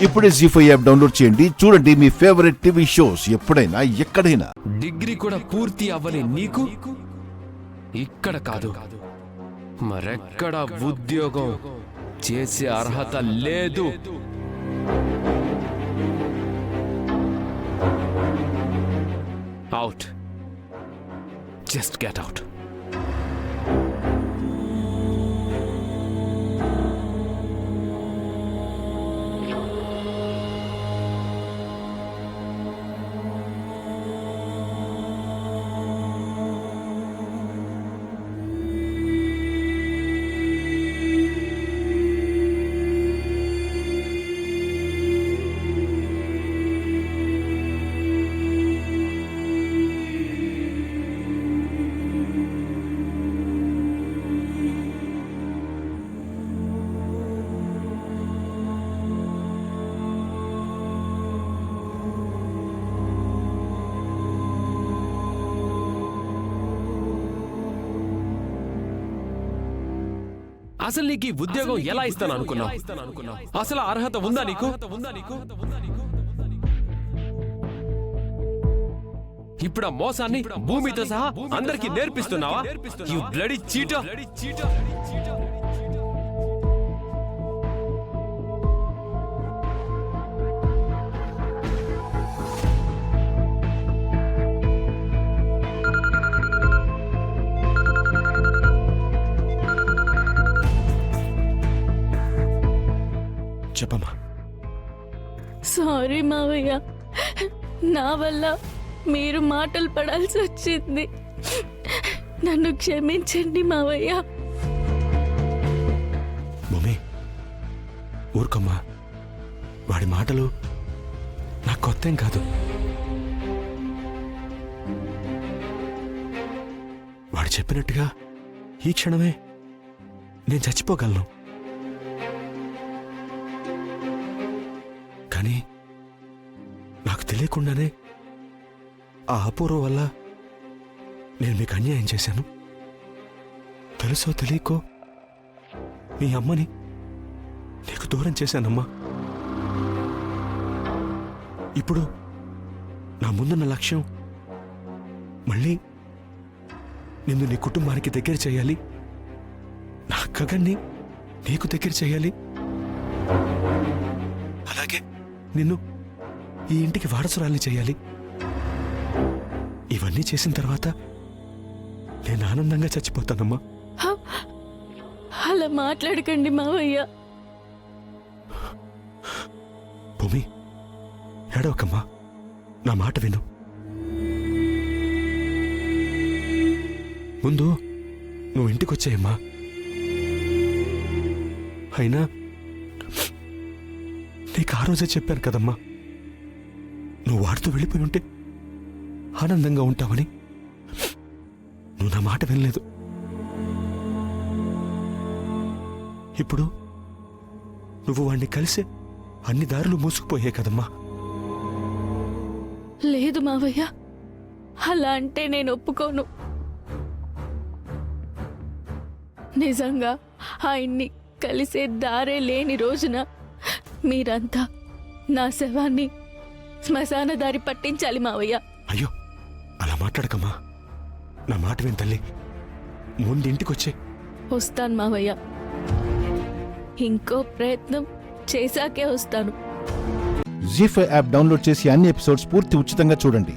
ఇప్పుడే జీ5 app download చేయండి. చూడండి మీ ఫేవరెట్ టీవీ షోస్ ఎప్పుడైనా ఎక్కడైనా. డిగ్రీ కూడా పూర్తి అవ్వని నీకు ఇక్కడ కాదు మరెక్కడ ఉద్యోగం చేసే అర్హత లేదు. అవుట్. Just get out. అసలు నీకు ఈ ఉద్యోగం ఎలా ఇస్తాను అనుకున్నావు? అసలు అర్హత ఉందా నీకు? ఇప్పుడు ఆ మోసాన్ని భూమితో సహా అందరికి నేర్పిస్తున్నావా? You bloody cheater. చెప్పమ్మా. సారీ మావయ్య, నా వల్ల మీరు మాటలు పడాల్సి వచ్చింది. నన్ను క్షమించండి మావయ్య. మమ్మీ ఊరుకోమ్మా, వాడి మాటలు నాకు కొత్తేం కాదు. వాడు చెప్పినట్టుగా ఈ క్షణమే నేను చచ్చిపోగలను. కానీ నాకు తెలియకుండానే ఆ అపూర్వ వల్ల నేను మీకు అన్యాయం చేశాను. తెలుసో తెలియకో మీ అమ్మని నీకు దూరం చేశానమ్మా. ఇప్పుడు నా ముందున్న లక్ష్యం మళ్ళీ నిన్ను నీ కుటుంబానికి దగ్గర చేయాలి, నా గగన్ని నీకు దగ్గర చేయాలి, అలాగే నిన్ను ఈ ఇంటికి వారసురాల్ని చేయాలి. ఇవన్నీ చేసిన తర్వాత నేను ఆనందంగా చచ్చిపోతానమ్మా. అలా మాట్లాడకండి మావయ్య. భూమి ఏడవకమ్మా, నా మాట విను. ముందు నువ్వు ఇంటికొచ్చేయమ్మా. అయినా నీకు ఆ రోజే చెప్పాను కదమ్మా, నువ్వు వాడితో వెళ్ళిపోయి ఉంటే ఆనందంగా ఉంటావని. నువ్వు నా మాట వినలేదు. ఇప్పుడు నువ్వు వాడిని కలిసే అన్ని దారులు మూసుకుపోయాయి కదమ్మా. లేదు మావయ్య, అలా అంటే నేను ఒప్పుకోను. నిజంగా ఆయన్ని కలిసే దారే లేని రోజున మీరంతా నా శవాన్ని శ్మశాన దారి పట్టించాలి మావయ్య. అయ్యో అలా మాట్లాడకమ్మా, నా మాట విని తల్లి. ముందు ఇంటికొచ్చే. వస్తాను మావయ్య, ఇంకో ప్రయత్నం చేశాకే వస్తాను. జీ5 యాప్ డౌన్లోడ్ చేసి అన్ని ఎపిసోడ్స్ పూర్తి ఉచితంగా చూడండి.